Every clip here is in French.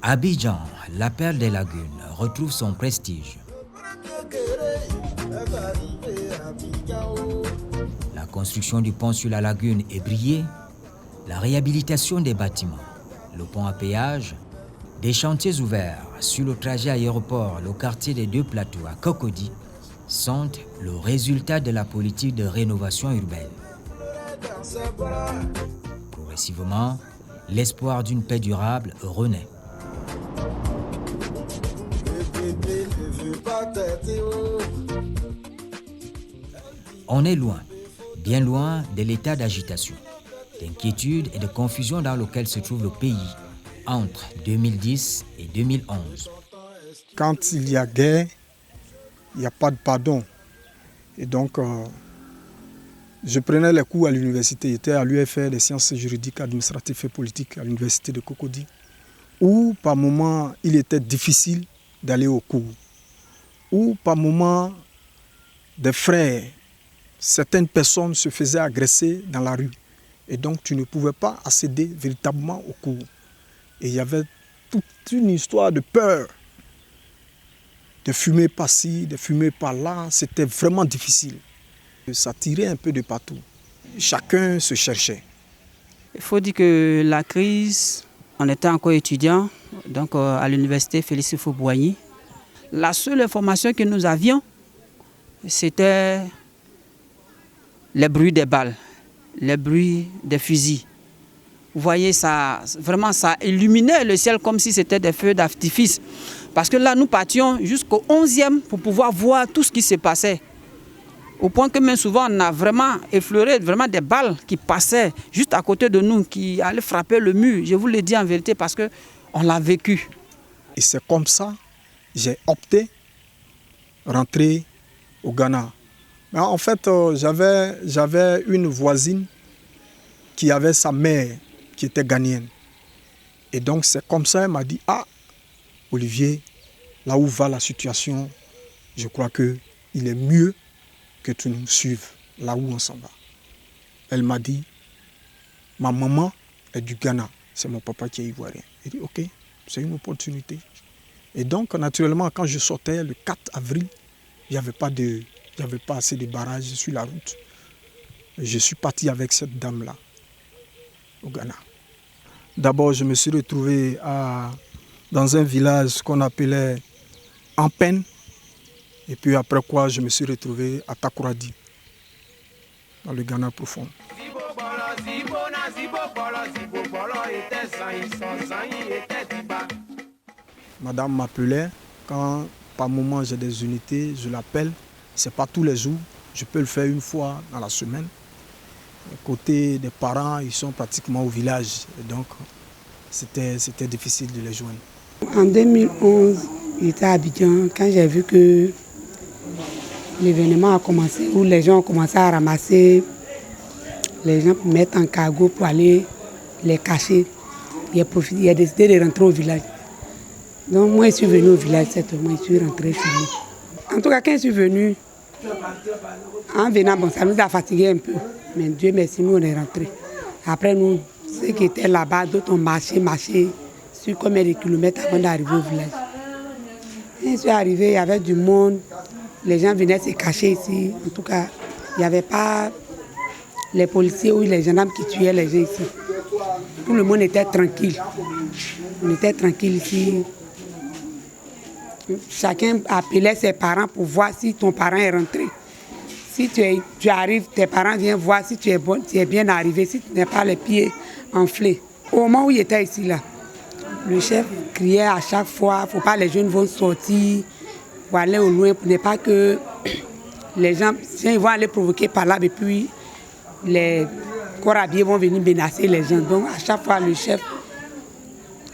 Abidjan, la perle des lagunes, retrouve son prestige. La construction du pont sur la lagune est brillée, la réhabilitation des bâtiments, le pont à péage, des chantiers ouverts sur le trajet aéroport, le quartier des Deux Plateaux à Cocody, sont le résultat de la politique de rénovation urbaine. Progressivement, l'espoir d'une paix durable renaît. On est loin, bien loin de l'état d'agitation, d'inquiétude et de confusion dans lequel se trouve le pays entre 2010 et 2011. Quand il y a guerre, il n'y a pas de pardon. Et donc, je prenais les cours à l'université. J'étais à l'UFR des sciences juridiques, administratives et politiques à l'université de Cocody, où par moments, il était difficile d'aller au cours. Où par moments, des frères, certaines personnes se faisaient agresser dans la rue. Et donc, tu ne pouvais pas accéder véritablement au cours. Et il y avait toute une histoire de peur. De fumer par-ci, de fumer par-là, c'était vraiment difficile. Ça tirait un peu de partout. Chacun se cherchait. Il faut dire que la crise, on était encore étudiant, donc à l'université Félix Houphouët-Boigny. La seule information que nous avions, c'était les bruits des balles, les bruits des fusils. Vous voyez, ça illuminait le ciel comme si c'était des feux d'artifice. Parce que là, nous partions jusqu'au 11e pour pouvoir voir tout ce qui se passait. Au point que même souvent, on a vraiment effleuré des balles qui passaient juste à côté de nous, qui allaient frapper le mur. Je vous le dis en vérité parce qu'on l'a vécu. Et c'est comme ça que j'ai opté rentrer au Ghana. Mais en fait, j'avais une voisine qui avait sa mère qui était ghanéenne. Et donc c'est comme ça, elle m'a dit, ah, Olivier, là où va la situation, je crois qu'il est mieux que tu nous suives là où on s'en va. Elle m'a dit, ma maman est du Ghana, c'est mon papa qui est ivoirien. J'ai dit, ok, c'est une opportunité. Et donc, naturellement, quand je sortais le 4 avril, il n'y avait pas assez de barrages sur la route. Je suis parti avec cette dame-là au Ghana. D'abord, je me suis retrouvé dans un village qu'on appelait Ampen. Et puis après quoi, je me suis retrouvé à Takoradi, dans le Ghana profond. Madame m'appelait, quand par moment j'ai des unités, je l'appelle. Ce n'est pas tous les jours, je peux le faire une fois dans la semaine. Côté des parents, ils sont pratiquement au village, et donc c'était difficile de les joindre. En 2011, j'étais à Abidjan quand j'ai vu que l'événement a commencé, où les gens ont commencé à ramasser les gens pour mettre en cargo pour aller les cacher. Il a décidé de rentrer au village. Donc moi, je suis venu au village cette fois, je suis rentré chez lui. En tout cas, quand je suis venu, en venant, bon, ça nous a fatigué un peu. Mais Dieu merci, nous on est rentrés. Après, nous, ceux qui étaient là-bas, d'autres ont marché sur combien de kilomètres avant d'arriver au village. Quand je suis arrivé, il y avait du monde. Les gens venaient se cacher ici. En tout cas, il n'y avait pas les policiers ou les gendarmes qui tuaient les gens ici. Tout le monde était tranquille. On était tranquille ici. Chacun appelait ses parents pour voir si ton parent est rentré. Si tu arrives, tes parents viennent voir si tu es bien arrivé, si tu n'as pas les pieds enflés. Au moment où il était ici, là, le chef criait à chaque fois, il ne faut pas les jeunes vont sortir pour aller au loin, pour ne pas que les gens, ils vont aller provoquer par là, et puis les corps habillés vont venir menacer les gens. Donc à chaque fois, le chef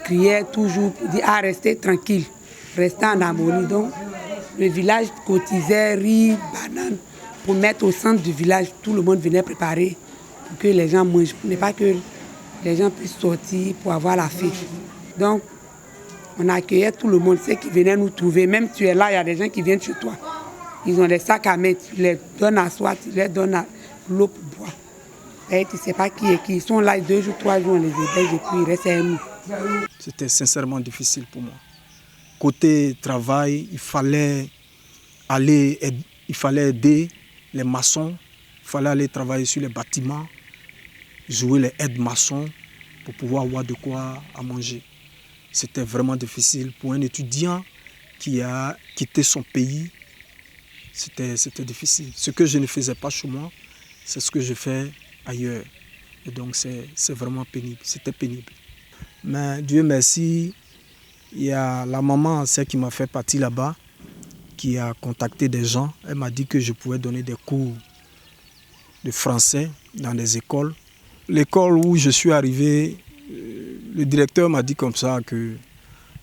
criait toujours pour dire, restez tranquille, restez en harmonie. Donc le village cotisait riz, bananes, pour mettre au centre du village, tout le monde venait préparer pour que les gens mangent, pour ne pas que les gens puissent sortir pour avoir la fête. Donc, on accueillait tout le monde, ceux qui venaient nous trouver. Même tu es là, il y a des gens qui viennent chez toi. Ils ont des sacs à main, tu les donnes à soi, tu les donnes à l'eau pour boire. Et tu ne sais pas qui est qui. Ils sont là 2 jours, 3 jours, on les héberge et puis ils restent à nous. C'était sincèrement difficile pour moi. Côté travail, il fallait aider les maçons, il fallait aller travailler sur les bâtiments, jouer les aides-maçons pour pouvoir avoir de quoi à manger. C'était vraiment difficile pour un étudiant qui a quitté son pays. C'était difficile. Ce que je ne faisais pas chez moi, c'est ce que je fais ailleurs. Et donc c'est vraiment pénible. C'était pénible. Mais Dieu merci, il y a la maman, celle qui m'a fait partir là-bas, qui a contacté des gens. Elle m'a dit que je pouvais donner des cours de français dans des écoles. L'école où je suis arrivé, le directeur m'a dit comme ça que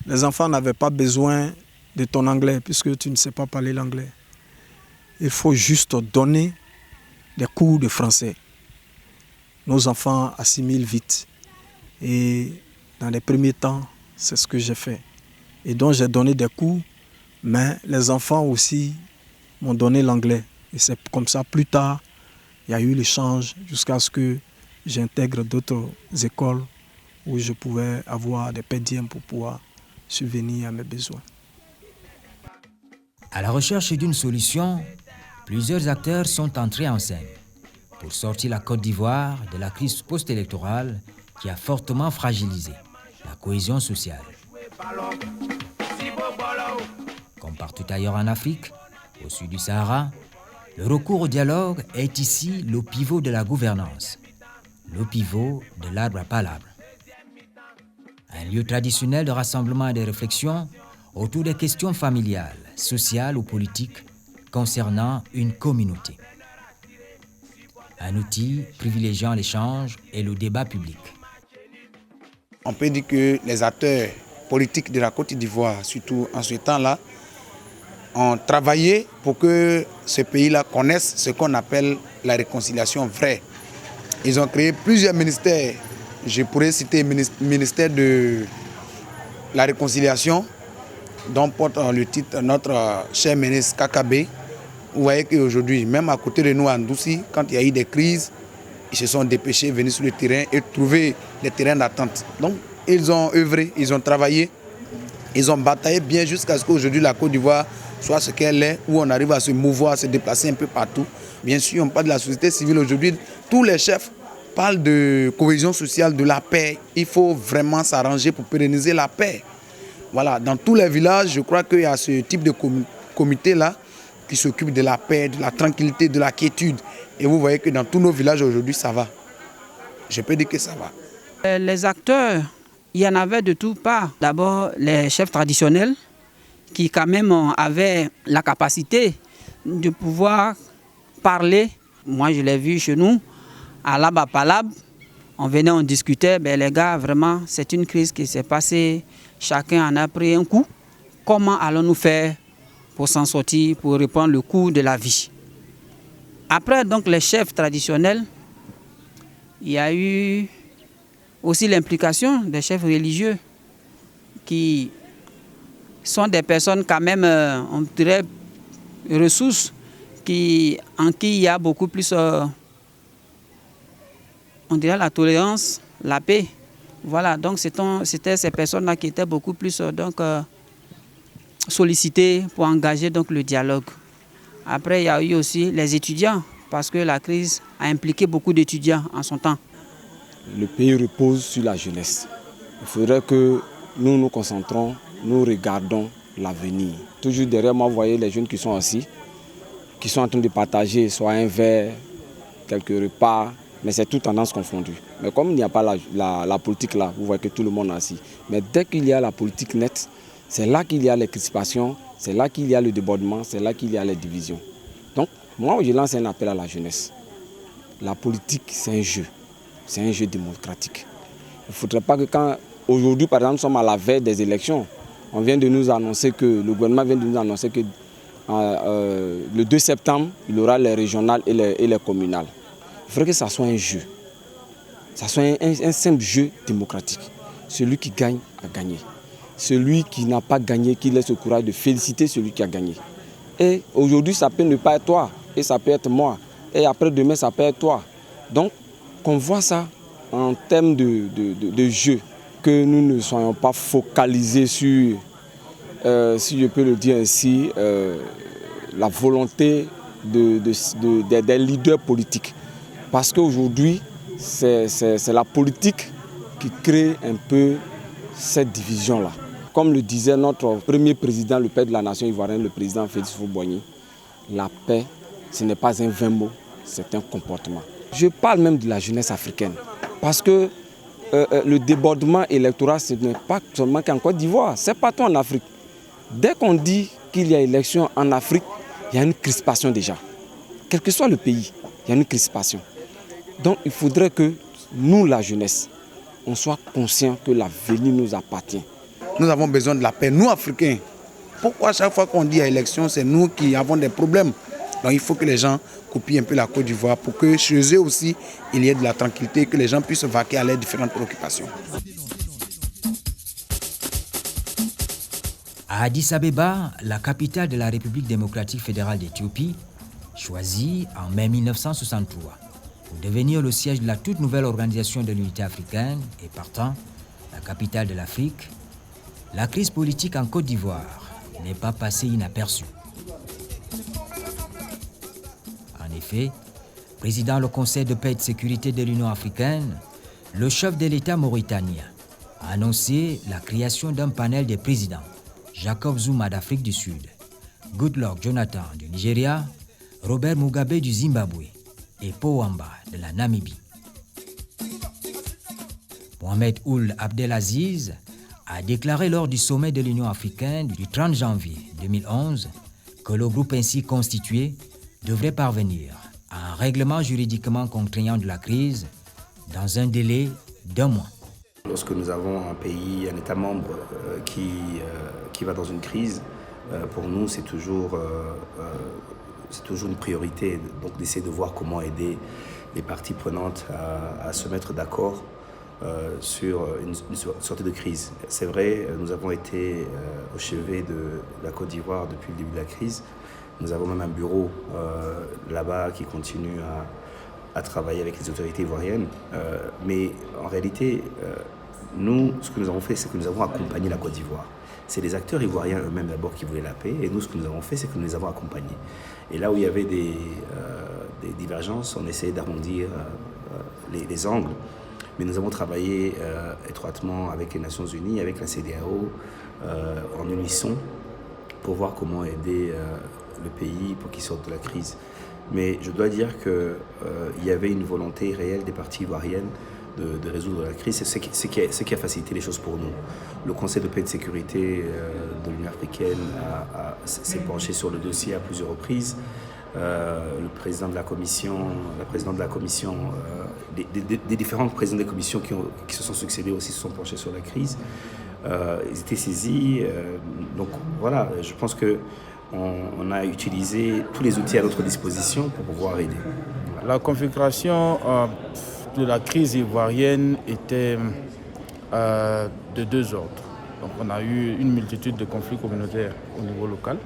les enfants n'avaient pas besoin de ton anglais puisque tu ne sais pas parler l'anglais. Il faut juste donner des cours de français. Nos enfants assimilent vite. Et dans les premiers temps, c'est ce que j'ai fait. Et donc j'ai donné des cours, mais les enfants aussi m'ont donné l'anglais. Et c'est comme ça, plus tard, il y a eu l'échange jusqu'à ce que j'intègre d'autres écoles où je pouvais avoir des per diem pour pouvoir subvenir à mes besoins. À la recherche d'une solution, plusieurs acteurs sont entrés en scène pour sortir la Côte d'Ivoire de la crise post-électorale qui a fortement fragilisé la cohésion sociale. Comme partout ailleurs en Afrique, au sud du Sahara, le recours au dialogue est ici le pivot de la gouvernance, le pivot de l'arbre à palabre. Un lieu traditionnel de rassemblement et de réflexion autour des questions familiales, sociales ou politiques concernant une communauté. Un outil privilégiant l'échange et le débat public. On peut dire que les acteurs politiques de la Côte d'Ivoire, surtout en ce temps-là, ont travaillé pour que ce pays-là connaisse ce qu'on appelle la réconciliation vraie. Ils ont créé plusieurs ministères. Je pourrais citer le ministère de la réconciliation, dont porte le titre notre cher ministre Kakabe. Vous voyez qu'aujourd'hui, même à côté de nous, à Ndoussi, quand il y a eu des crises, ils se sont dépêchés, venus sur le terrain et trouver des terrains d'attente. Donc, ils ont œuvré, ils ont travaillé, ils ont bataillé bien jusqu'à ce qu'aujourd'hui la Côte d'Ivoire soit ce qu'elle est, où on arrive à se mouvoir, à se déplacer un peu partout. Bien sûr, on parle de la société civile aujourd'hui. Tous les chefs parlent de cohésion sociale, de la paix. Il faut vraiment s'arranger pour pérenniser la paix. Voilà, dans tous les villages, je crois qu'il y a ce type de comité-là qui s'occupe de la paix, de la tranquillité, de la quiétude. Et vous voyez que dans tous nos villages aujourd'hui, ça va. Je peux dire que ça va. Les acteurs, il y en avait de toutes parts. D'abord, les chefs traditionnels qui quand même avaient la capacité de pouvoir parler. Moi, je l'ai vu chez nous, à l'Abapalab. On venait, on discutait. Ben, les gars, vraiment, c'est une crise qui s'est passée. Chacun en a pris un coup. Comment allons-nous faire pour s'en sortir, pour reprendre le cours de la vie? Après, donc, les chefs traditionnels, il y a eu aussi l'implication des chefs religieux qui sont des personnes quand même, on dirait, ressources, en qui il y a beaucoup plus, on dirait, la tolérance, la paix. Voilà, donc c'était ces personnes-là qui étaient beaucoup plus sollicitées pour engager donc, le dialogue. Après, il y a eu aussi les étudiants, parce que la crise a impliqué beaucoup d'étudiants en son temps. Le pays repose sur la jeunesse. Il faudrait que nous nous concentrons, nous regardons l'avenir. Toujours derrière moi, vous voyez les jeunes qui sont assis, qui sont en train de partager soit un verre, quelques repas, mais c'est toute tendance confondue. Mais comme il n'y a pas la politique là, vous voyez que tout le monde est assis. Mais dès qu'il y a la politique nette, c'est là qu'il y a les crispations, c'est là qu'il y a le débordement, c'est là qu'il y a les divisions. Donc, moi, je lance un appel à la jeunesse. La politique, c'est un jeu démocratique. Il ne faudrait pas que quand, aujourd'hui, par exemple, nous sommes à la veille des élections, on vient de nous annoncer que, le gouvernement vient de nous annoncer que le 2 septembre, il y aura les régionales et les communales. Il faudrait que ça soit un jeu. Ça soit un simple jeu démocratique. Celui qui gagne a gagné. Celui qui n'a pas gagné, qui laisse le courage de féliciter celui qui a gagné. Et aujourd'hui, ça peut ne pas être toi, et ça peut être moi. Et après-demain, ça peut être toi. Donc, qu'on voit ça en termes de jeu, que nous ne soyons pas focalisés sur, si je peux le dire ainsi, la volonté des leaders politiques. Parce qu'aujourd'hui, c'est la politique qui crée un peu cette division-là. Comme le disait notre premier président, le père de la nation ivoirienne, le président Félix Houphouët-Boigny, la paix, ce n'est pas un vain mot, c'est un comportement. Je parle même de la jeunesse africaine, parce que le débordement électoral, ce n'est pas seulement qu'en Côte d'Ivoire, c'est partout en Afrique. Dès qu'on dit qu'il y a élection en Afrique, il y a une crispation déjà. Quel que soit le pays, il y a une crispation. Donc il faudrait que nous, la jeunesse, on soit conscients que l'avenir nous appartient. Nous avons besoin de la paix, nous Africains. Pourquoi chaque fois qu'on dit à élection, c'est nous qui avons des problèmes? Donc il faut que les gens copient un peu la Côte d'Ivoire pour que chez eux aussi, il y ait de la tranquillité, que les gens puissent vaquer à leurs différentes préoccupations. À Addis Abeba, la capitale de la République démocratique fédérale d'Éthiopie, choisie en mai 1963 pour devenir le siège de la toute nouvelle organisation de l'unité africaine et partant la capitale de l'Afrique, la crise politique en Côte d'Ivoire n'est pas passée inaperçue. En effet, président du Conseil de paix et de sécurité de l'Union africaine, le chef de l'État mauritanien a annoncé la création d'un panel des présidents, Jacob Zuma d'Afrique du Sud, Goodluck Jonathan du Nigeria, Robert Mugabe du Zimbabwe et Powamba de la Namibie. Mohamed Ould Abdelaziz a déclaré lors du sommet de l'Union africaine du 30 janvier 2011 que le groupe ainsi constitué devrait parvenir à un règlement juridiquement contraignant de la crise dans un délai d'1 mois. Lorsque nous avons un pays, un État membre qui va dans une crise, pour nous c'est toujours une priorité donc d'essayer de voir comment aider les parties prenantes à se mettre d'accord sur une sortie de crise. C'est vrai, nous avons été au chevet de la Côte d'Ivoire depuis le début de la crise. Nous avons même un bureau là-bas qui continue à travailler avec les autorités ivoiriennes. Mais en réalité, nous, ce que nous avons fait, c'est que nous avons accompagné la Côte d'Ivoire. C'est les acteurs ivoiriens eux-mêmes d'abord qui voulaient la paix, et nous, ce que nous avons fait, c'est que nous les avons accompagnés. Et là où il y avait des divergences, on essayait d'arrondir les angles. Mais nous avons travaillé étroitement avec les Nations Unies, avec la CEDEAO, en unisson, pour voir comment aider le pays pour qu'il sorte de la crise. Mais je dois dire qu'il y avait une volonté réelle des parties ivoiriennes de résoudre la crise. C'est ce qui a facilité les choses pour nous. Le Conseil de paix et de sécurité de l'Union africaine s'est penché sur le dossier à plusieurs reprises. Le président de la commission, la présidente de la commission, des différents présidents des commissions qui se sont succédés aussi se sont penchés sur la crise. Ils étaient saisis. Donc voilà, je pense qu'on a utilisé tous les outils à notre disposition pour pouvoir aider. La configuration de la crise ivoirienne était de deux ordres. Donc on a eu une multitude de conflits communautaires au niveau local.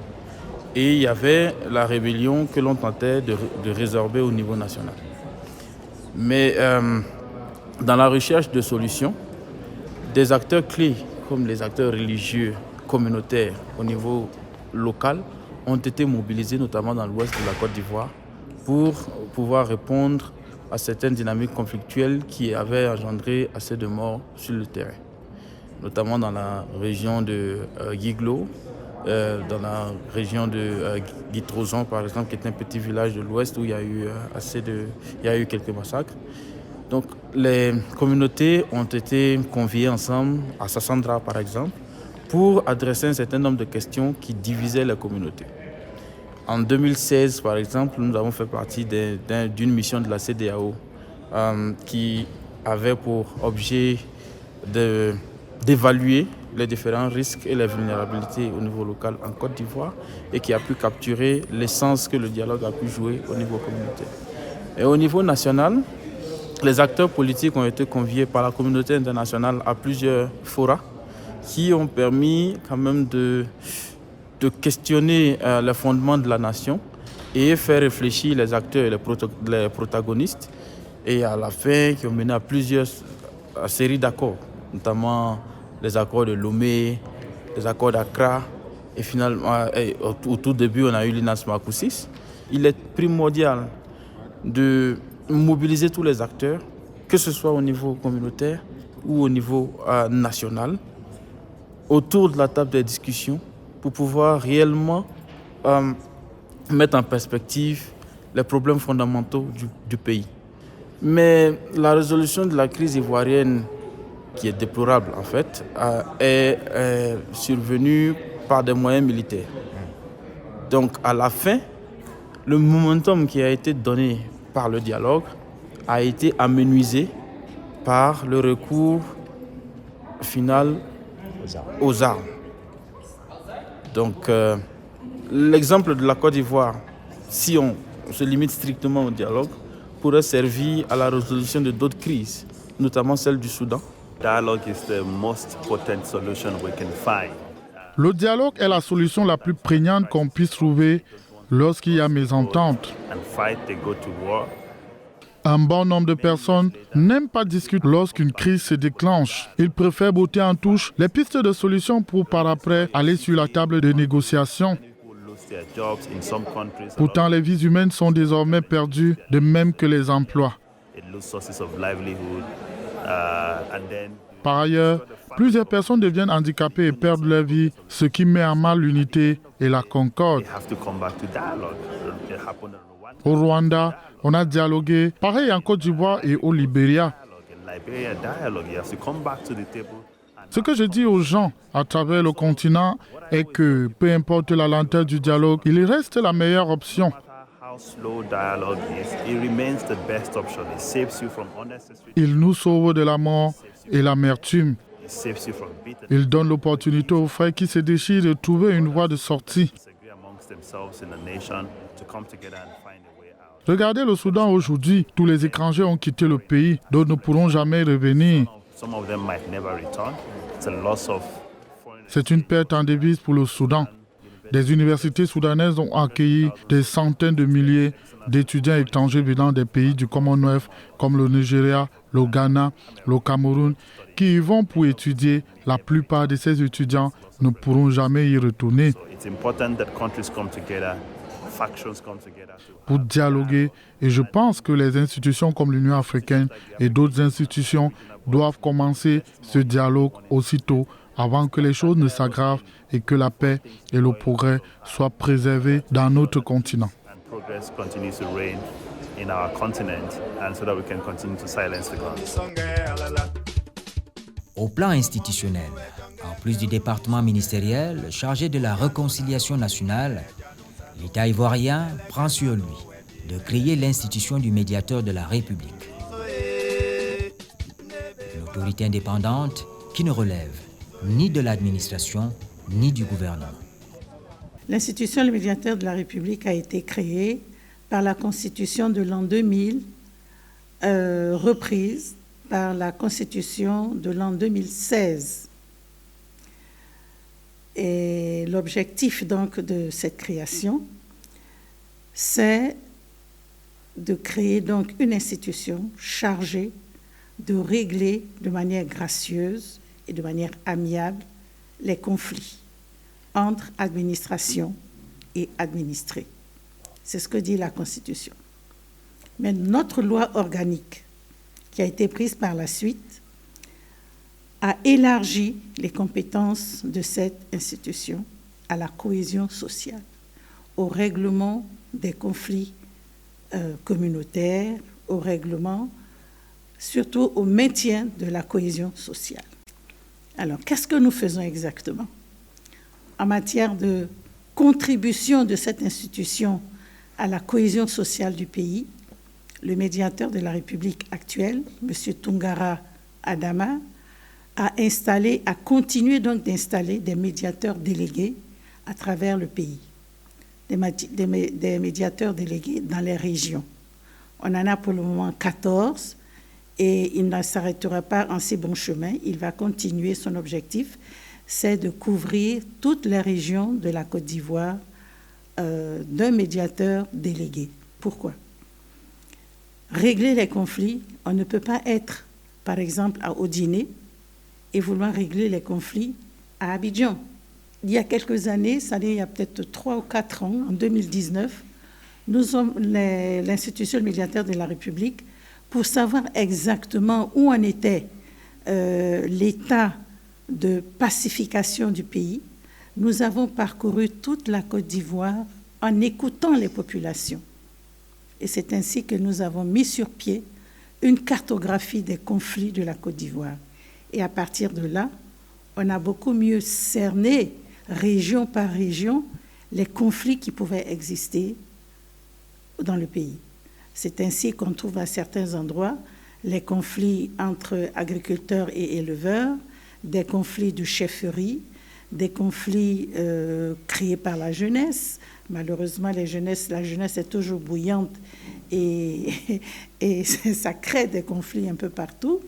Et il y avait la rébellion que l'on tentait de résorber au niveau national. Mais dans la recherche de solutions, des acteurs clés comme les acteurs religieux, communautaires au niveau local ont été mobilisés, notamment dans l'ouest de la Côte d'Ivoire, pour pouvoir répondre à certaines dynamiques conflictuelles qui avaient engendré assez de morts sur le terrain, notamment dans la région de Guiglo, dans la région de Guitrozon, par exemple, qui est un petit village de l'ouest où il y a eu quelques massacres. Donc les communautés ont été conviées ensemble, à Sassandra par exemple, pour adresser un certain nombre de questions qui divisaient la communauté. En 2016, par exemple, nous avons fait partie d'une mission de la CEDEAO qui avait pour objet d'évaluer les différents risques et les vulnérabilités au niveau local en Côte d'Ivoire et qui a pu capturer l'essence que le dialogue a pu jouer au niveau communautaire. Et au niveau national, les acteurs politiques ont été conviés par la communauté internationale à plusieurs forats qui ont permis quand même de questionner les fondements de la nation et faire réfléchir les acteurs et les protagonistes et à la fin qui ont mené à plusieurs séries d'accords, notamment les accords de Lomé, les accords d'Accra, et finalement, au tout début, on a eu l'INASMACO 6. Il est primordial de mobiliser tous les acteurs, que ce soit au niveau communautaire ou au niveau national, autour de la table des discussions pour pouvoir réellement mettre en perspective les problèmes fondamentaux du pays. Mais la résolution de la crise ivoirienne, qui est déplorable en fait, est survenue par des moyens militaires. Donc à la fin, le momentum qui a été donné par le dialogue a été amenuisé par le recours final aux armes. Donc l'exemple de la Côte d'Ivoire, si on se limite strictement au dialogue, pourrait servir à la résolution de d'autres crises, notamment celle du Soudan. Le dialogue est la solution la plus prégnante qu'on puisse trouver lorsqu'il y a mésentente. Un bon nombre de personnes n'aiment pas discuter lorsqu'une crise se déclenche. Ils préfèrent botter en touche les pistes de solutions pour par après aller sur la table de négociation. Pourtant, les vies humaines sont désormais perdues, de même que les emplois. Par ailleurs, plusieurs personnes deviennent handicapées et perdent leur vie, ce qui met en mal l'unité et la concorde. Au Rwanda, on a dialogué, pareil en Côte d'Ivoire et au Libéria. Ce que je dis aux gens à travers le continent est que peu importe la lenteur du dialogue, il reste la meilleure option. Il nous sauve de la mort et l'amertume. Il donne l'opportunité aux frères qui se déchirent de trouver une voie de sortie. Regardez le Soudan aujourd'hui. Tous les étrangers ont quitté le pays, d'autres ne pourront jamais revenir. C'est une perte en devise pour le Soudan. Des universités soudanaises ont accueilli des centaines de milliers d'étudiants étrangers venant des pays du Commonwealth comme le Nigeria, le Ghana, le Cameroun, qui y vont pour étudier. La plupart de ces étudiants ne pourront jamais y retourner. Pour dialoguer, et je pense que les institutions comme l'Union africaine et d'autres institutions doivent commencer ce dialogue aussitôt avant que les choses ne s'aggravent et que la paix et le progrès soient préservés dans notre continent. Au plan institutionnel, en plus du département ministériel chargé de la réconciliation nationale, l'État ivoirien prend sur lui de créer l'institution du médiateur de la République. Une autorité indépendante qui ne relève ni de l'administration ni du gouvernement. L'institution du médiateur de la République a été créée par la Constitution de l'an 2000, reprise par la Constitution de l'an 2016. Et l'objectif donc de cette création, c'est de créer donc une institution chargée de régler de manière gracieuse et de manière amiable les conflits entre administration et administrés. C'est ce que dit la Constitution. Mais notre loi organique, qui a été prise par la suite, a élargi les compétences de cette institution à la cohésion sociale, au règlement des conflits communautaires, au règlement, surtout au maintien de la cohésion sociale. Alors, qu'est-ce que nous faisons exactement? En matière de contribution de cette institution à la cohésion sociale du pays, le médiateur de la République actuelle, M. Tungara Adama, a continué donc d'installer des médiateurs délégués à travers le pays, des médiateurs délégués dans les régions. On en a pour le moment 14 et il ne s'arrêtera pas en si bon chemin. Il va continuer. Son objectif, c'est de couvrir toutes les régions de la Côte d'Ivoire d'un médiateur délégué. Pourquoi? régler les conflits, on ne peut pas être, par exemple, à Odiné et vouloir régler les conflits à Abidjan. Il y a quelques années, ça il y a peut-être 3 ou 4 ans, en 2019, nous sommes l'institution médiateur de la République pour savoir exactement où en était l'état de pacification du pays. Nous avons parcouru toute la Côte d'Ivoire en écoutant les populations. Et c'est ainsi que nous avons mis sur pied une cartographie des conflits de la Côte d'Ivoire. Et à partir de là, on a beaucoup mieux cerné, région par région, les conflits qui pouvaient exister dans le pays. C'est ainsi qu'on trouve à certains endroits les conflits entre agriculteurs et éleveurs, des conflits de chefferie, des conflits créés par la jeunesse. Malheureusement, la jeunesse est toujours bouillante et ça crée des conflits un peu partout.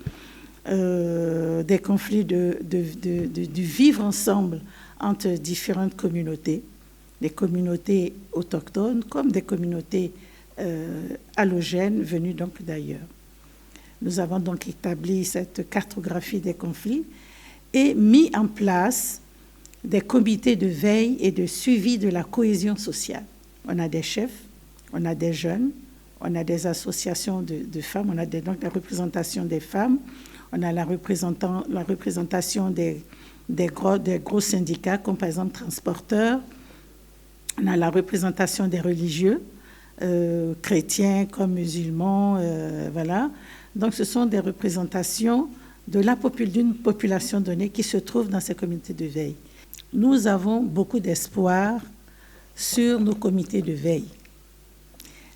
Des conflits du vivre ensemble entre différentes communautés, des communautés autochtones comme des communautés allogènes venues donc d'ailleurs. Nous avons donc établi cette cartographie des conflits et mis en place des comités de veille et de suivi de la cohésion sociale. On a des chefs, on a des jeunes, on a des associations de femmes, on a donc la représentation des femmes, on a la représentation des gros syndicats, comme par exemple transporteurs, on a la représentation des religieux, chrétiens comme musulmans, voilà. Donc ce sont des représentations d'une population donnée qui se trouve dans ces comités de veille. Nous avons beaucoup d'espoir sur nos comités de veille.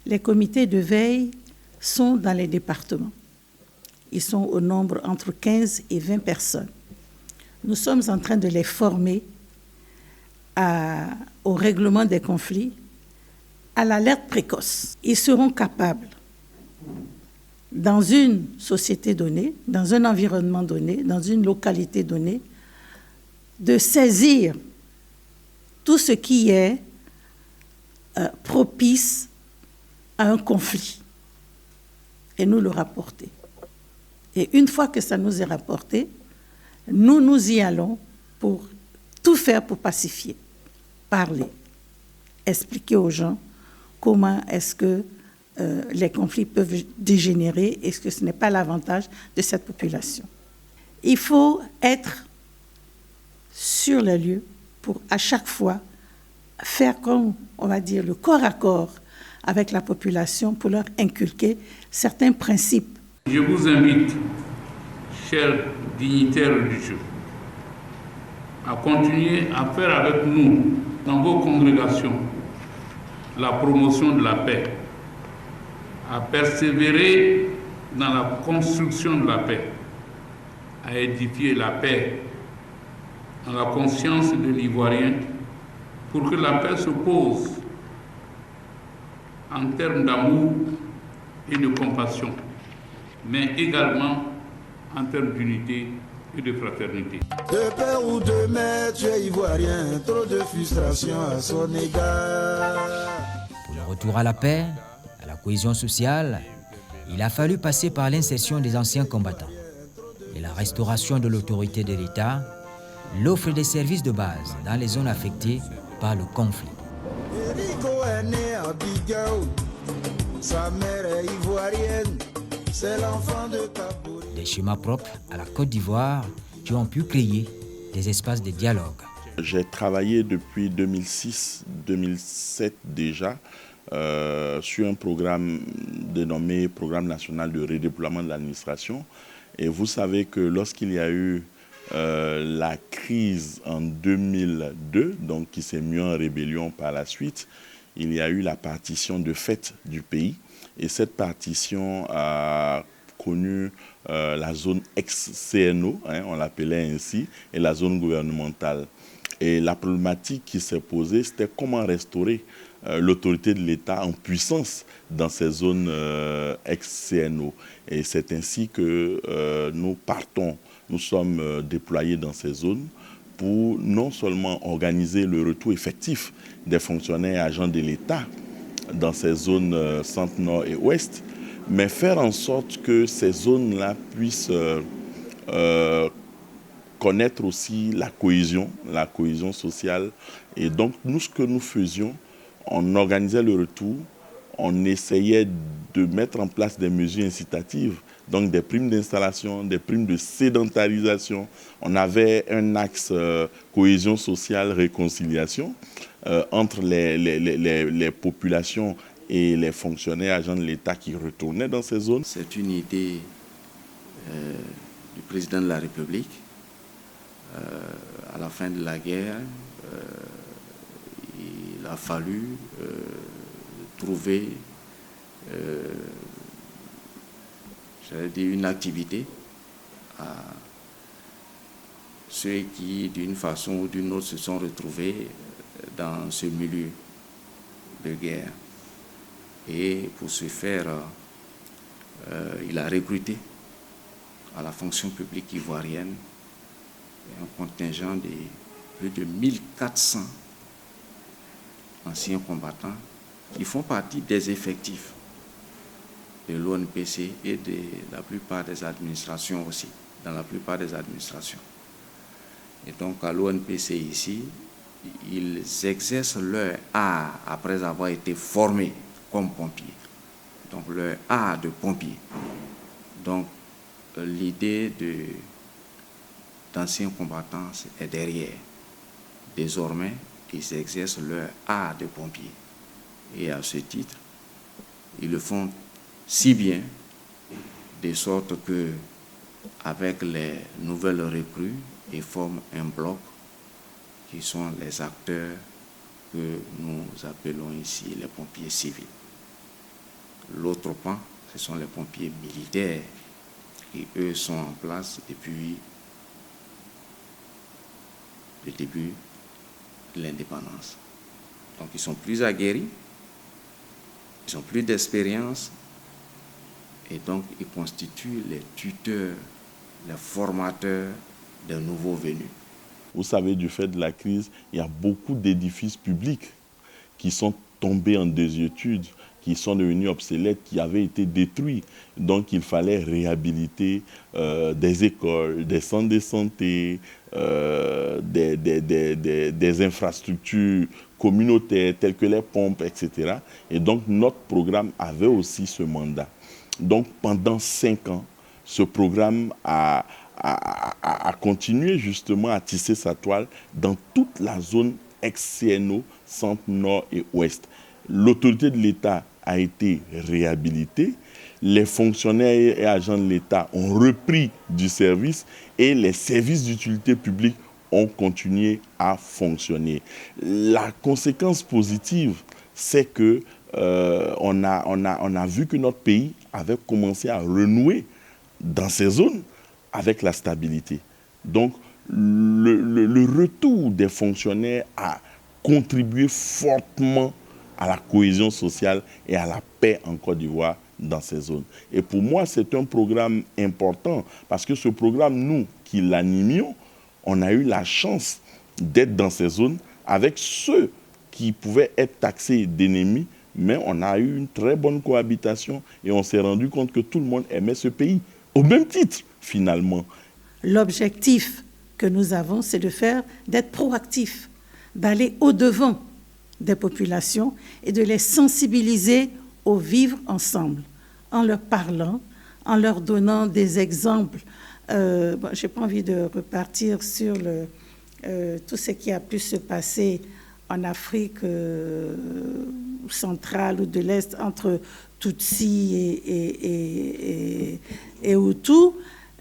Les comités de veille sont dans les départements. Ils sont au nombre entre 15 et 20 personnes. Nous sommes en train de les former au règlement des conflits, à l'alerte précoce. Ils seront capables, dans une société donnée, dans un environnement donné, dans une localité donnée, de saisir tout ce qui est propice à un conflit et nous le rapporter. Et une fois que ça nous est rapporté, nous y allons pour tout faire pour pacifier, parler, expliquer aux gens comment est-ce que les conflits peuvent dégénérer et que ce n'est pas l'avantage de cette population. Il faut être sur le lieu pour à chaque fois faire comme, on va dire, le corps à corps avec la population pour leur inculquer certains principes. Je vous invite, chers dignitaires religieux, à continuer à faire avec nous, dans vos congrégations, la promotion de la paix, à persévérer dans la construction de la paix, à édifier la paix dans la conscience de l'Ivoirien pour que la paix se pose en termes d'amour et de compassion, mais également en termes d'unité et de fraternité. De père ou de mère, tu es ivoirien, trop de frustration à son égard. Pour le retour à la paix, à la cohésion sociale, il a fallu passer par l'insertion des anciens combattants et la restauration de l'autorité de l'État, l'offre des services de base dans les zones affectées par le conflit. Erico est né à Bigao, sa mère est ivoirienne, c'est l'enfant de Kabouri. Des schémas propres à la Côte d'Ivoire qui ont pu créer des espaces de dialogue. J'ai travaillé depuis 2006-2007 déjà sur un programme dénommé Programme national de redéploiement de l'administration. Et vous savez que lorsqu'il y a eu la crise en 2002, donc qui s'est mis en rébellion par la suite, il y a eu la partition de fait du pays. Et cette partition a connu la zone ex-CNO, on l'appelait ainsi, et la zone gouvernementale. Et la problématique qui s'est posée, c'était comment restaurer l'autorité de l'État en puissance dans ces zones ex-CNO. Et c'est ainsi que nous sommes déployés dans ces zones pour non seulement organiser le retour effectif des fonctionnaires et agents de l'État dans ces zones centre, nord et ouest, mais faire en sorte que ces zones-là puissent connaître aussi la cohésion sociale. Et donc, nous, ce que nous faisions, on organisait le retour, on essayait de mettre en place des mesures incitatives, donc des primes d'installation, des primes de sédentarisation. On avait un axe cohésion sociale, réconciliation entre les populations et les fonctionnaires, agents de l'État qui retournaient dans ces zones. C'est une idée du président de la République. À la fin de la guerre, il a fallu trouver une activité à ceux qui, d'une façon ou d'une autre, se sont retrouvés dans ce milieu de guerre. Et pour ce faire, il a recruté à la fonction publique ivoirienne un contingent de plus de 1400 anciens combattants qui font partie des effectifs de l'ONPC et de la plupart des administrations aussi, dans la plupart des administrations. Et donc à l'ONPC ici, ils exercent leur art après avoir été formés comme pompiers. Donc leur art de pompier. Donc l'idée d'anciens combattants est derrière. Désormais, ils exercent leur art de pompier. Et à ce titre, ils le font si bien, de sorte que, avec les nouvelles recrues, ils forment un bloc qui sont les acteurs que nous appelons ici les pompiers civils. L'autre pan, ce sont les pompiers militaires qui, eux, sont en place depuis le début de l'indépendance. Donc, ils sont plus aguerris, ils ont plus d'expérience, et donc ils constituent les tuteurs, les formateurs des nouveaux venus. Vous savez, du fait de la crise, il y a beaucoup d'édifices publics qui sont tombés en désuétude, qui sont devenus obsolètes, qui avaient été détruits. Donc il fallait réhabiliter des écoles, des centres de santé, des infrastructures communautaires telles que les pompes, etc. Et donc notre programme avait aussi ce mandat. Donc pendant 5 ans, ce programme a continué justement à tisser sa toile dans toute la zone ex-CNO, centre, nord et ouest. L'autorité de l'État a été réhabilitée, les fonctionnaires et agents de l'État ont repris du service et les services d'utilité publique ont continué à fonctionner. La conséquence positive, c'est que on a vu que notre pays avait commencé à renouer dans ces zones avec la stabilité. Donc, le retour des fonctionnaires a contribué fortement à la cohésion sociale et à la paix en Côte d'Ivoire dans ces zones. Et pour moi, c'est un programme important parce que ce programme, nous qui l'animions, on a eu la chance d'être dans ces zones avec ceux qui pouvaient être taxés d'ennemis, mais on a eu une très bonne cohabitation et on s'est rendu compte que tout le monde aimait ce pays, au même titre, finalement. L'objectif que nous avons, c'est d'être proactif, d'aller au-devant des populations et de les sensibiliser au vivre ensemble, en leur parlant, en leur donnant des exemples. Je n'ai pas envie de repartir sur tout ce qui a pu se passer en Afrique centrale ou de l'Est entre Tutsi et Hutu.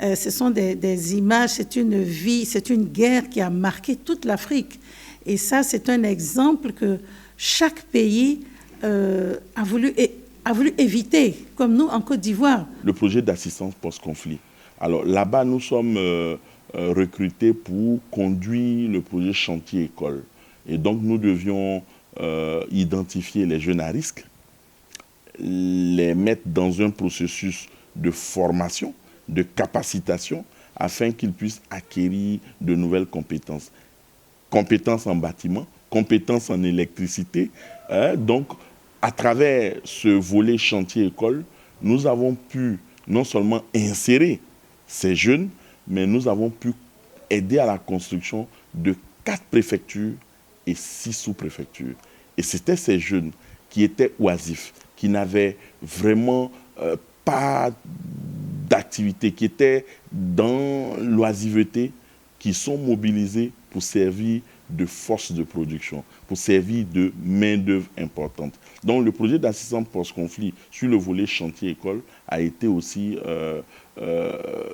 Ce sont des images, c'est une vie, c'est une guerre qui a marqué toute l'Afrique. Et ça, c'est un exemple que chaque pays a voulu éviter, comme nous en Côte d'Ivoire. Le projet d'assistance post-conflit. Alors là-bas, nous sommes recrutés pour conduire le projet chantier-école. Et donc, nous devions identifier les jeunes à risque, les mettre dans un processus de formation, de capacitation, afin qu'ils puissent acquérir de nouvelles compétences. Compétences en bâtiment, compétences en électricité. Donc, à travers ce volet chantier-école, nous avons pu non seulement insérer ces jeunes, mais nous avons pu aider à la construction de 4 préfectures et 6 sous-préfectures. Et c'était ces jeunes qui étaient oisifs, qui n'avaient vraiment pas d'activité, qui étaient dans l'oisiveté, qui sont mobilisés pour servir de force de production, pour servir de main-d'œuvre importante. Donc le projet d'assistance post-conflit sur le volet chantier-école a été aussi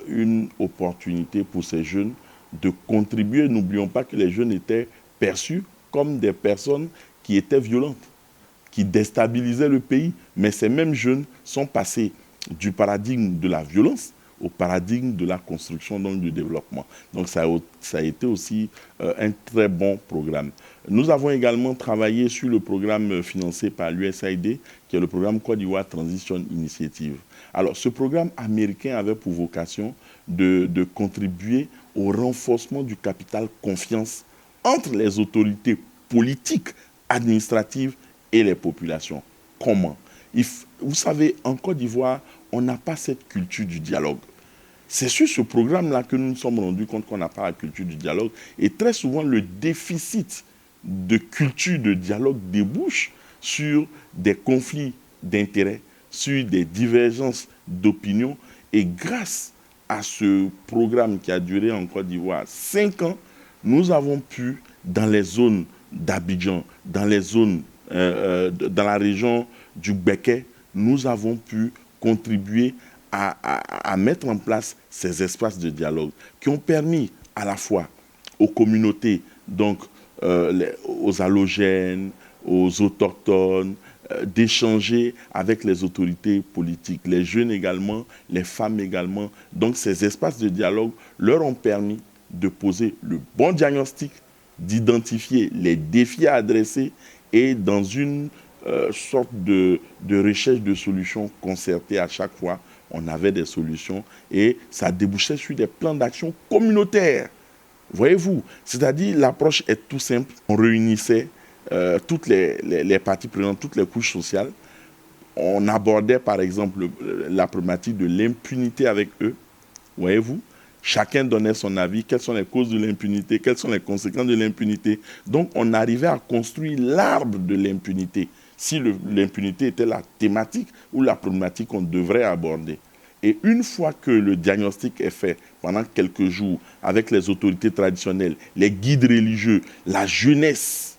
une opportunité pour ces jeunes de contribuer. N'oublions pas que les jeunes étaient perçus comme des personnes qui étaient violentes, qui déstabilisaient le pays. Mais ces mêmes jeunes sont passés du paradigme de la violence au paradigme de la construction, donc du développement. Donc ça a été aussi un très bon programme. Nous avons également travaillé sur le programme financé par l'USAID, qui est le programme Côte d'Ivoire Transition Initiative. Alors ce programme américain avait pour vocation de contribuer au renforcement du capital confiance entre les autorités politiques, administratives et les populations. Comment ? Vous savez, en Côte d'Ivoire, on n'a pas cette culture du dialogue. C'est sur ce programme-là que nous nous sommes rendus compte qu'on n'a pas la culture du dialogue. Et très souvent, le déficit de culture de dialogue débouche sur des conflits d'intérêts, sur des divergences d'opinion. Et grâce à ce programme qui a duré en Côte d'Ivoire 5 ans, nous avons pu, dans les zones d'Abidjan, dans les zones, dans la région du Béquet, nous avons pu contribuer à mettre en place ces espaces de dialogue qui ont permis à la fois aux communautés, donc aux allogènes, aux autochtones, d'échanger avec les autorités politiques, les jeunes également, les femmes également. Donc ces espaces de dialogue leur ont permis de poser le bon diagnostic, d'identifier les défis à adresser et dans une sorte de recherche de solutions concertées à chaque fois, on avait des solutions et ça débouchait sur des plans d'action communautaires. Voyez-vous, c'est-à-dire l'approche est tout simple. On réunissait toutes les parties prenantes, toutes les couches sociales. On abordait par exemple la problématique de l'impunité avec eux. Voyez-vous, chacun donnait son avis, quelles sont les causes de l'impunité, quelles sont les conséquences de l'impunité. Donc on arrivait à construire l'arbre de l'impunité, si l'impunité était la thématique ou la problématique qu'on devrait aborder. Et une fois que le diagnostic est fait, pendant quelques jours, avec les autorités traditionnelles, les guides religieux, la jeunesse,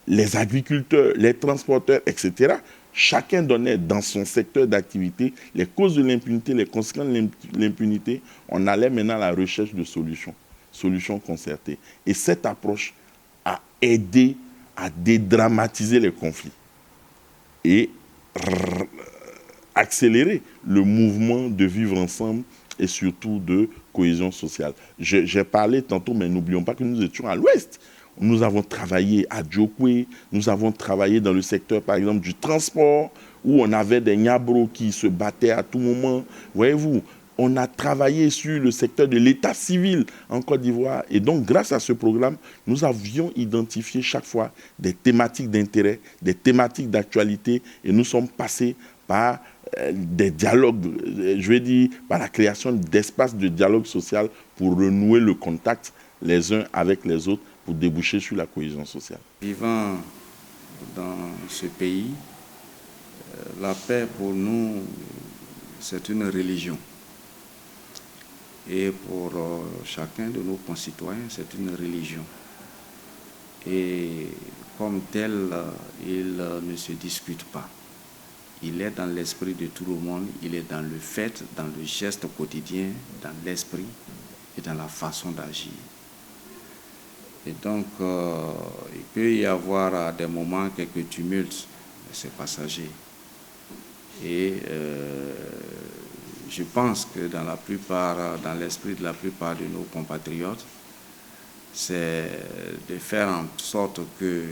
les agriculteurs, les transporteurs, etc., chacun donnait dans son secteur d'activité les causes de l'impunité, les conséquences de l'impunité. On allait maintenant à la recherche de solutions concertées. Et cette approche a aidé à dédramatiser les conflits et accélérer le mouvement de vivre ensemble et surtout de cohésion sociale. J'ai parlé tantôt, mais n'oublions pas que nous étions à l'ouest. Nous avons travaillé à Djokwe, nous avons travaillé dans le secteur, par exemple, du transport, où on avait des Nyabros qui se battaient à tout moment. Voyez-vous, on a travaillé sur le secteur de l'état civil en Côte d'Ivoire. Et donc, grâce à ce programme, nous avions identifié chaque fois des thématiques d'intérêt, des thématiques d'actualité, et nous sommes passés par des dialogues, je vais dire, par la création d'espaces de dialogue social pour renouer le contact les uns avec les autres, pour déboucher sur la cohésion sociale. Vivant dans ce pays, la paix pour nous, c'est une religion. Et pour chacun de nos concitoyens, c'est une religion. Et comme tel, il ne se discute pas. Il est dans l'esprit de tout le monde, il est dans le fait, dans le geste quotidien, dans l'esprit et dans la façon d'agir. Et donc, il peut y avoir à des moments quelques tumultes, mais c'est passager. Et je pense que dans l'esprit de la plupart de nos compatriotes, c'est de faire en sorte que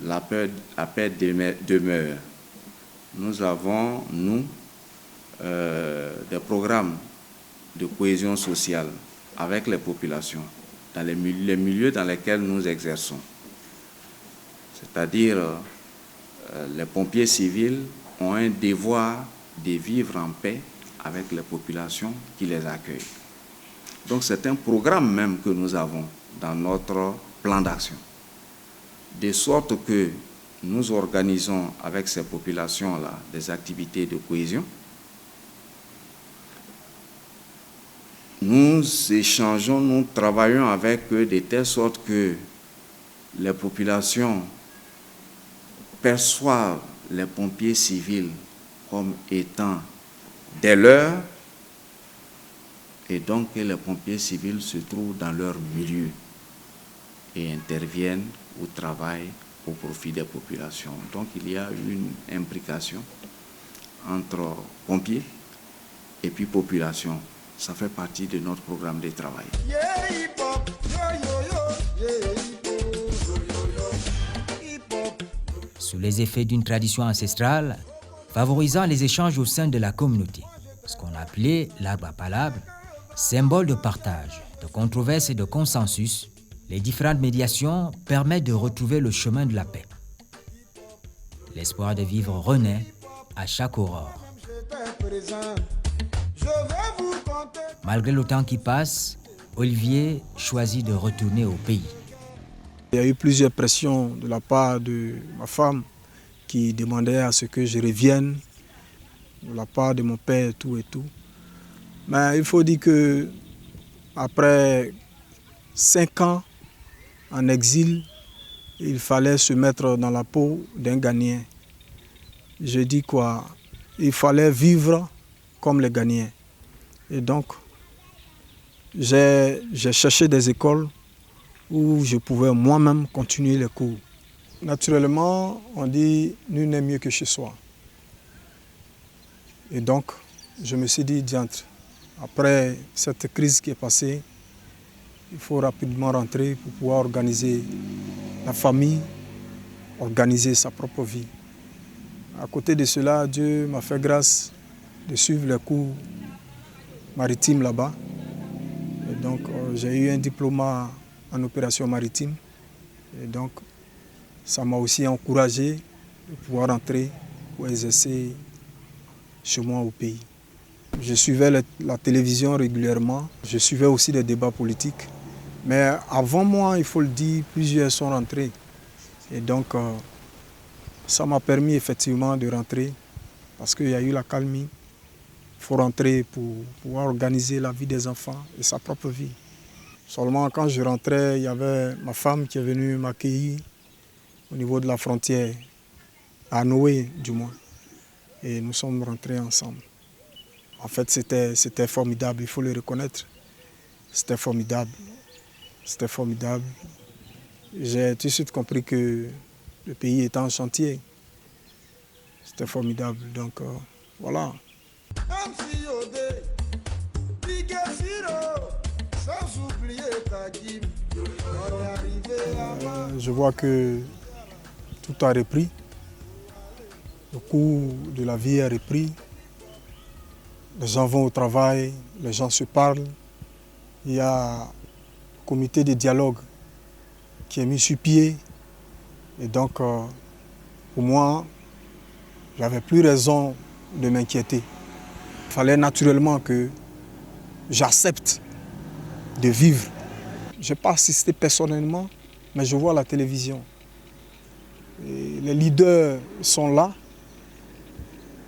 la paix demeure. Nous avons, des programmes de cohésion sociale avec les populations, dans les milieux dans lesquels nous exerçons. C'est-à-dire les pompiers civils ont un devoir de vivre en paix avec les populations qui les accueillent. Donc c'est un programme même que nous avons dans notre plan d'action. De sorte que nous organisons avec ces populations-là des activités de cohésion. Nous échangeons, nous travaillons avec eux de telle sorte que les populations perçoivent les pompiers civils comme étant des leurs, et donc que les pompiers civils se trouvent dans leur milieu et interviennent ou travaillent au profit des populations. Donc il y a une imbrication entre pompiers et puis population. Ça fait partie de notre programme de travail. Sous les effets d'une tradition ancestrale, favorisant les échanges au sein de la communauté, ce qu'on appelait l'arbre à palabres, symbole de partage, de controverse et de consensus, les différentes médiations permettent de retrouver le chemin de la paix. L'espoir de vivre renaît à chaque aurore. Malgré le temps qui passe, Olivier choisit de retourner au pays. Il y a eu plusieurs pressions de la part de ma femme qui demandait à ce que je revienne, de la part de mon père, tout et tout. Mais il faut dire que après 5 ans en exil, il fallait se mettre dans la peau d'un Ghanéen. Je dis quoi? Il fallait vivre comme les Ghanéens. Et donc, j'ai cherché des écoles où je pouvais moi-même continuer les cours. Naturellement, on dit « nul n'est mieux que chez soi ». Et donc, je me suis dit « diantre, après cette crise qui est passée, il faut rapidement rentrer pour pouvoir organiser la famille, organiser sa propre vie ». À côté de cela, Dieu m'a fait grâce de suivre les cours maritimes là-bas. Et donc, j'ai eu un diplôme en opération maritime. Et donc, ça m'a aussi encouragé de pouvoir rentrer pour exercer chez moi au pays. Je suivais la télévision régulièrement. Je suivais aussi les débats politiques. Mais avant moi, il faut le dire, plusieurs sont rentrés. Et donc, ça m'a permis effectivement de rentrer parce qu'il y a eu la calmie. Il faut rentrer pour pouvoir organiser la vie des enfants et sa propre vie. Seulement quand je rentrais, il y avait ma femme qui est venue m'accueillir au niveau de la frontière, à Noé du moins. Et nous sommes rentrés ensemble. En fait, c'était formidable, il faut le reconnaître. C'était formidable. C'était formidable. J'ai tout de suite compris que le pays était en chantier. C'était formidable. Donc voilà. Je vois que tout a repris. Le cours de la vie a repris. Les gens vont au travail, les gens se parlent. Il y a un comité de dialogue qui est mis sur pied. Et donc, pour moi, je n'avais plus raison de m'inquiéter. Il fallait naturellement que j'accepte de vivre. Je n'ai pas assisté personnellement, mais je vois la télévision. Et les leaders sont là,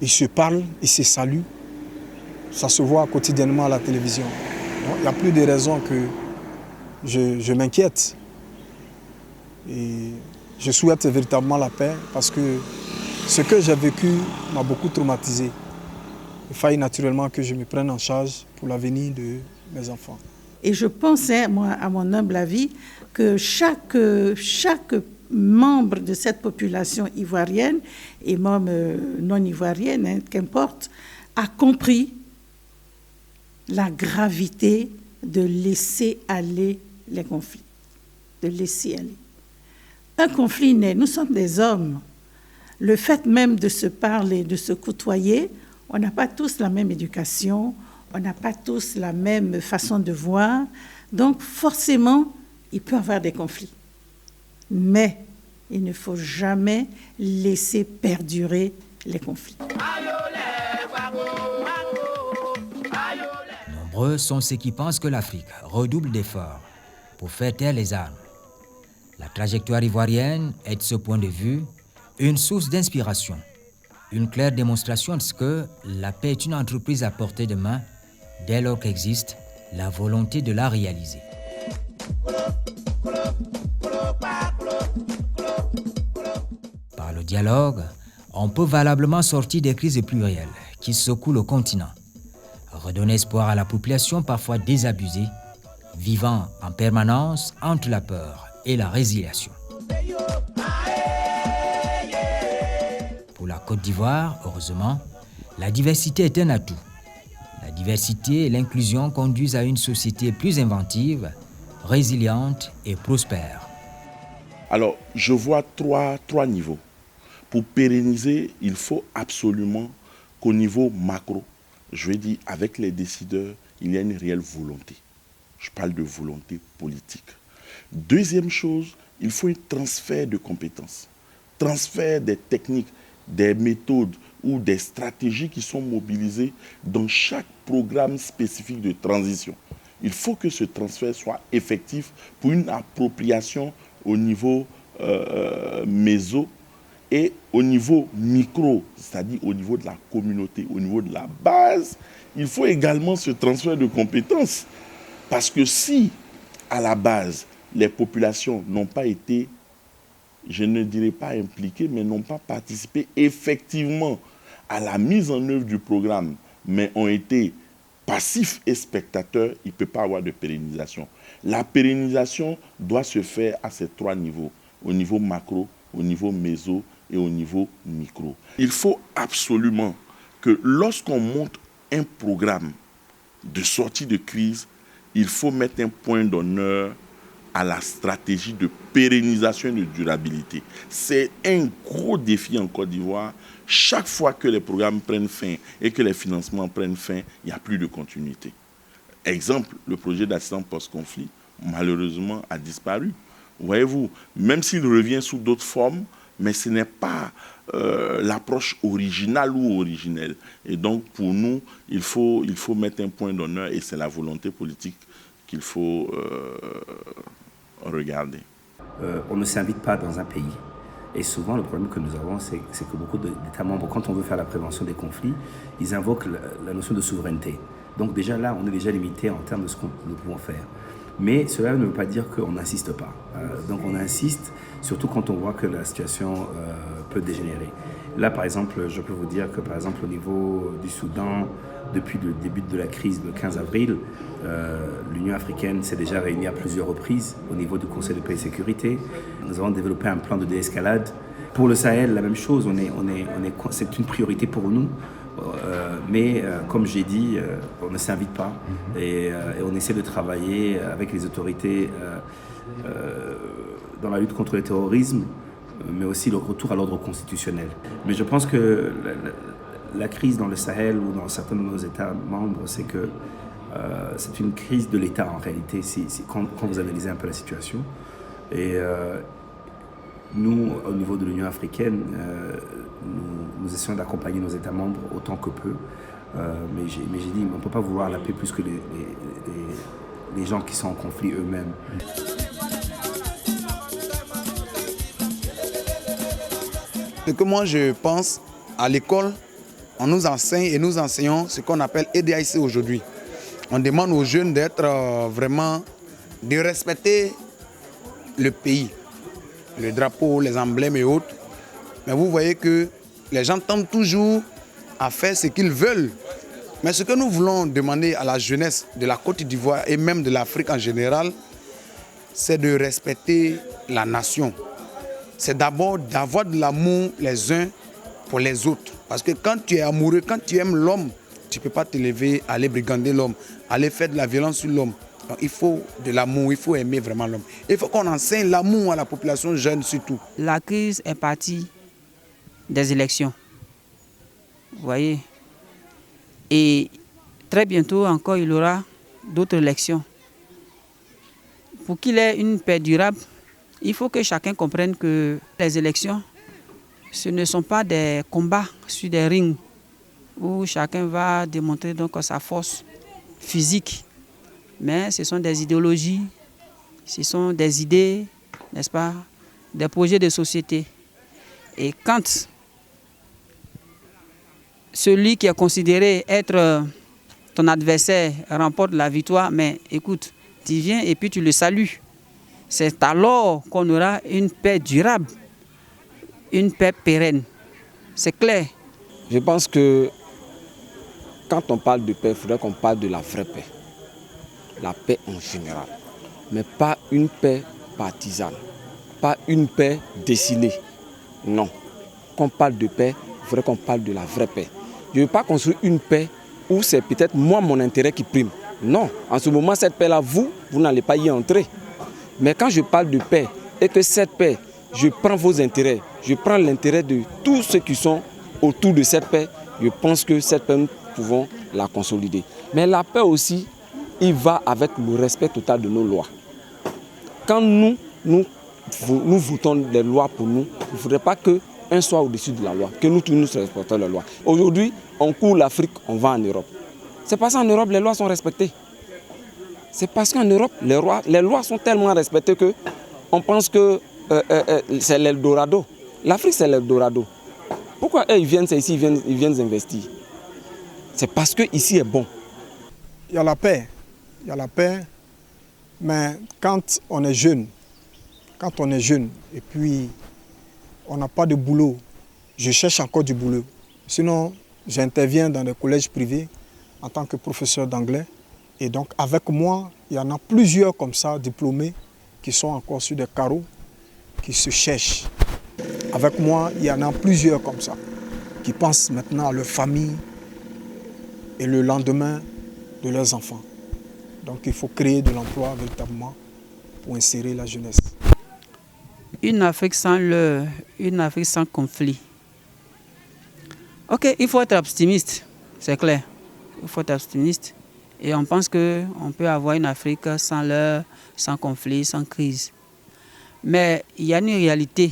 ils se parlent, ils se saluent. Ça se voit quotidiennement à la télévision. Donc, il n'y a plus de raison que je m'inquiète. Et je souhaite véritablement la paix parce que ce que j'ai vécu m'a beaucoup traumatisé. Il fallait naturellement que je me prenne en charge pour l'avenir de mes enfants. Et je pensais, moi, à mon humble avis, que chaque membre de cette population ivoirienne, et même non ivoirienne, hein, qu'importe, a compris la gravité de laisser aller les conflits. De laisser aller. Un conflit naît, nous sommes des hommes. Le fait même de se parler, de se côtoyer, on n'a pas tous la même éducation, on n'a pas tous la même façon de voir. Donc forcément, il peut y avoir des conflits. Mais Il ne faut jamais laisser perdurer les conflits. Nombreux sont ceux qui pensent que l'Afrique redouble d'efforts pour faire taire les armes. La trajectoire ivoirienne est de ce point de vue une source d'inspiration, une claire démonstration de ce que la paix est une entreprise à portée de main dès lors qu'existe la volonté de la réaliser. Par le dialogue, on peut valablement sortir des crises plurielles qui secouent le continent, redonner espoir à la population parfois désabusée, vivant en permanence entre la peur et la résiliation. Pour la Côte d'Ivoire, heureusement, la diversité est un atout. La diversité et l'inclusion conduisent à une société plus inventive, résiliente et prospère. Alors, je vois trois niveaux. Pour pérenniser, il faut absolument qu'au niveau macro, je vais dire avec les décideurs, il y a une réelle volonté. Je parle de volonté politique. Deuxième chose, il faut un transfert de compétences, transfert des techniques, des méthodes ou des stratégies qui sont mobilisées dans chaque programme spécifique de transition. Il faut que ce transfert soit effectif pour une appropriation au niveau méso et au niveau micro, c'est-à-dire au niveau de la communauté, au niveau de la base. Il faut également ce transfert de compétences. Parce que si, à la base, les populations n'ont pas été, je ne dirais pas impliquées, mais n'ont pas participé effectivement à la mise en œuvre du programme, mais ont été passifs et spectateurs, il ne peut pas avoir de pérennisation. La pérennisation doit se faire à ces trois niveaux, au niveau macro, au niveau méso et au niveau micro. Il faut absolument que lorsqu'on monte un programme de sortie de crise, il faut mettre un point d'honneur à la stratégie de pérennisation et de durabilité. C'est un gros défi en Côte d'Ivoire. Chaque fois que les programmes prennent fin et que les financements prennent fin, il n'y a plus de continuité. Exemple, le projet d'assistance post-conflit, malheureusement, a disparu. Voyez-vous, même s'il revient sous d'autres formes, mais ce n'est pas l'approche originale ou originelle. Et donc, pour nous, il faut mettre un point d'honneur et c'est la volonté politique qu'il faut regarder. On ne s'invite pas dans un pays. Et souvent, le problème que nous avons, c'est que beaucoup d'États membres, quand on veut faire la prévention des conflits, ils invoquent la notion de souveraineté. Donc déjà là, on est déjà limité en termes de ce que nous pouvons faire. Mais cela ne veut pas dire qu'on n'insiste pas. Donc on insiste, surtout quand on voit que la situation peut dégénérer. Là, par exemple, je peux vous dire que, par exemple, au niveau du Soudan, depuis le début de la crise, le 15 avril, l'Union africaine s'est déjà réunie à plusieurs reprises au niveau du Conseil de paix et sécurité. Nous avons développé un plan de déescalade. Pour le Sahel, la même chose, c'est une priorité pour nous. Mais comme j'ai dit, on ne s'invite pas et on essaie de travailler avec les autorités dans la lutte contre le terrorisme, mais aussi le retour à l'ordre constitutionnel. Mais je pense que la crise dans le Sahel ou dans certains de nos États membres, c'est que c'est une crise de l'État en réalité, quand vous analysez un peu la situation. Et nous, au niveau de l'Union africaine, nous essayons d'accompagner nos États membres autant que peu. Mais j'ai dit, on ne peut pas vouloir la paix plus que les gens qui sont en conflit eux-mêmes. Ce que moi je pense, à l'école, on nous enseigne et nous enseignons ce qu'on appelle EDIC aujourd'hui. On demande aux jeunes d'être vraiment, de respecter le pays, le drapeau, les emblèmes et autres. Mais vous voyez que les gens tentent toujours à faire ce qu'ils veulent. Mais ce que nous voulons demander à la jeunesse de la Côte d'Ivoire et même de l'Afrique en général, c'est de respecter la nation. C'est d'abord d'avoir de l'amour les uns pour les autres. Parce que quand tu es amoureux, quand tu aimes l'homme, tu ne peux pas te lever, aller brigander l'homme, aller faire de la violence sur l'homme. Donc, il faut de l'amour, il faut aimer vraiment l'homme. Il faut qu'on enseigne l'amour à la population jeune surtout. La crise est partie des élections. Vous voyez. Et très bientôt encore, il y aura d'autres élections. Pour qu'il y ait une paix durable, Il faut que chacun comprenne que les élections, ce ne sont pas des combats sur des rings où chacun va démontrer donc sa force physique, mais ce sont des idéologies, ce sont des idées, n'est-ce pas, des projets de société. Et quand celui qui est considéré être ton adversaire remporte la victoire, mais écoute, tu viens et puis tu le salues. C'est alors qu'on aura une paix durable, une paix pérenne. C'est clair. Je pense que quand on parle de paix, il faudrait qu'on parle de la vraie paix. La paix en général. Mais pas une paix partisane. Pas une paix dessinée. Non. Quand on parle de paix, il faudrait qu'on parle de la vraie paix. Je ne veux pas construire une paix où c'est peut-être moi, mon intérêt qui prime. Non. En ce moment, cette paix-là, vous n'allez pas y entrer. Mais quand je parle de paix et que cette paix, je prends vos intérêts, je prends l'intérêt de tous ceux qui sont autour de cette paix, je pense que cette paix, nous pouvons la consolider. Mais la paix aussi, il va avec le respect total de nos lois. Quand nous votons les lois pour nous, il ne faudrait pas qu'un soit au-dessus de la loi, que nous tous nous respectons la loi. Aujourd'hui, on court l'Afrique, on va en Europe. C'est parce qu'en Europe, les lois sont respectées. C'est parce qu'en Europe, les lois sont tellement respectées qu'on pense que c'est l'Eldorado. L'Afrique, c'est l'Eldorado. Pourquoi eux, ils viennent ici, ils viennent investir? C'est parce qu'ici est bon. Il y a la paix. Il y a la paix. Mais quand on est jeune, et puis on n'a pas de boulot, je cherche encore du boulot. Sinon, j'interviens dans des collèges privés en tant que professeur d'anglais. Et donc, avec moi, il y en a plusieurs comme ça, diplômés, qui sont encore sur des carreaux, qui se cherchent. Avec moi, il y en a plusieurs comme ça, qui pensent maintenant à leur famille et le lendemain de leurs enfants. Donc, il faut créer de l'emploi véritablement pour insérer la jeunesse. Une Afrique sans conflit. Ok, il faut être optimiste, c'est clair. Il faut être optimiste. Et on pense qu'on peut avoir une Afrique sans conflit, sans crise. Mais il y a une réalité.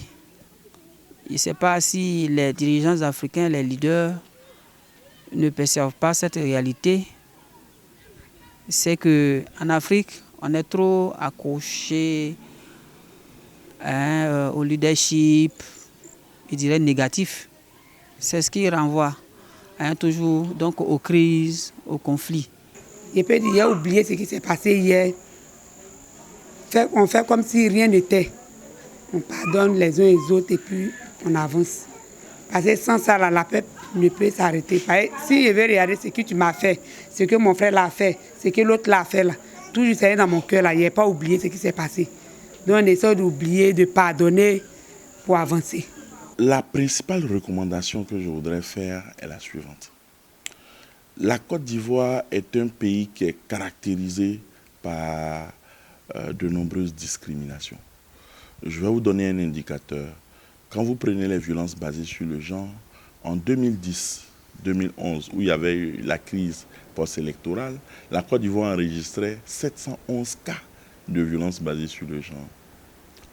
Je ne sais pas si les dirigeants africains, les leaders, ne perçoivent pas cette réalité. C'est qu'en Afrique, on est trop accroché au leadership, je dirais négatif. C'est ce qui renvoie toujours donc, aux crises, aux conflits. Je peux dire, il a oublié ce qui s'est passé hier. On fait comme si rien n'était. On pardonne les uns les autres et puis on avance. Parce que sans ça, la paix ne peut s'arrêter. Si je vais regarder ce que tu m'as fait, ce que mon frère l'a fait, ce que l'autre l'a fait, là, toujours c'est dans mon cœur, là, il n'y a pas oublié ce qui s'est passé. Donc on essaie d'oublier, de pardonner pour avancer. La principale recommandation que je voudrais faire est la suivante. La Côte d'Ivoire est un pays qui est caractérisé par de nombreuses discriminations. Je vais vous donner un indicateur. Quand vous prenez les violences basées sur le genre, en 2010-2011, où il y avait eu la crise post-électorale, la Côte d'Ivoire enregistrait 711 cas de violences basées sur le genre.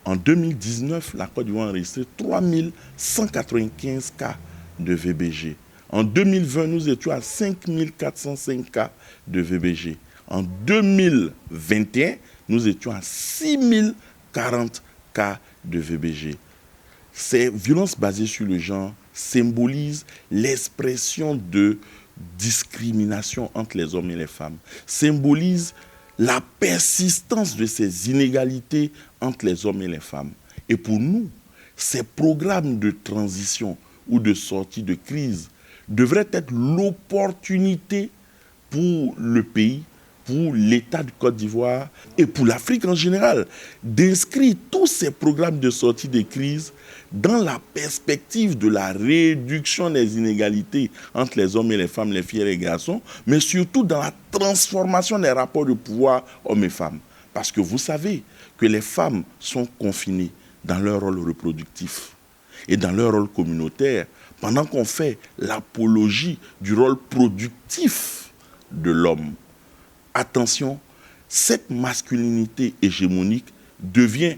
En 2019, la Côte d'Ivoire a enregistré 3195 cas de VBG. En 2020, nous étions à 5405 cas de VBG. En 2021, nous étions à 6040 cas de VBG. Ces violences basées sur le genre symbolisent l'expression de discrimination entre les hommes et les femmes, symbolisent la persistance de ces inégalités entre les hommes et les femmes. Et pour nous, ces programmes de transition ou de sortie de crise devraient être l'opportunité pour le pays, pour l'État de Côte d'Ivoire et pour l'Afrique en général, d'inscrire tous ces programmes de sortie de crise dans la perspective de la réduction des inégalités entre les hommes et les femmes, les filles et les garçons, mais surtout dans la transformation des rapports de pouvoir hommes et femmes. Parce que vous savez que les femmes sont confinées dans leur rôle reproductif et dans leur rôle communautaire, pendant qu'on fait l'apologie du rôle productif de l'homme. Attention, cette masculinité hégémonique devient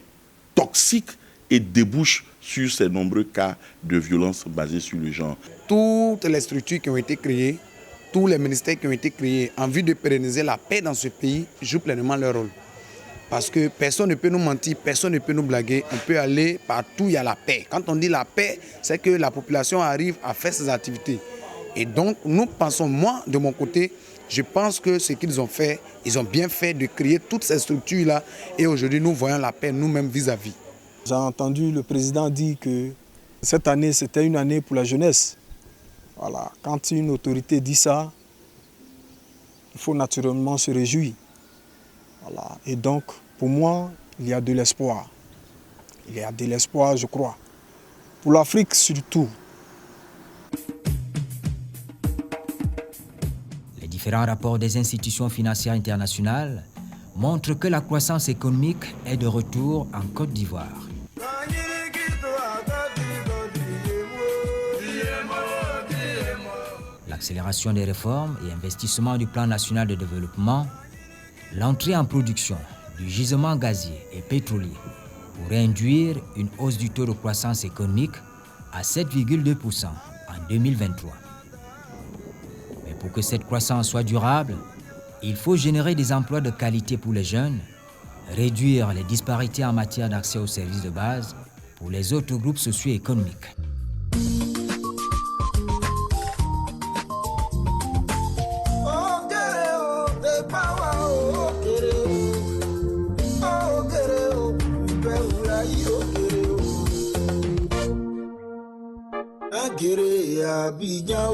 toxique et débouche sur ces nombreux cas de violence basés sur le genre. Toutes les structures qui ont été créées, tous les ministères qui ont été créés en vue de pérenniser la paix dans ce pays jouent pleinement leur rôle. Parce que personne ne peut nous mentir, personne ne peut nous blaguer. On peut aller partout, il y a la paix. Quand on dit la paix, c'est que la population arrive à faire ses activités. Et donc, nous pensons, moi, de mon côté, je pense que ce qu'ils ont fait, ils ont bien fait de créer toutes ces structures-là. Et aujourd'hui, nous voyons la paix nous-mêmes vis-à-vis. J'ai entendu le président dire que cette année, c'était une année pour la jeunesse. Voilà. Quand une autorité dit ça, il faut naturellement se réjouir. Voilà. Et donc, pour moi, il y a de l'espoir. Il y a de l'espoir, je crois. Pour l'Afrique surtout. Les différents rapports des institutions financières internationales montrent que la croissance économique est de retour en Côte d'Ivoire. L'accélération des réformes et investissements du plan national de développement, l'entrée en production du gisement gazier et pétrolier pourrait induire une hausse du taux de croissance économique à 7,2% en 2023. Mais pour que cette croissance soit durable, il faut générer des emplois de qualité pour les jeunes, réduire les disparités en matière d'accès aux services de base pour les autres groupes socio-économiques. Abidjan,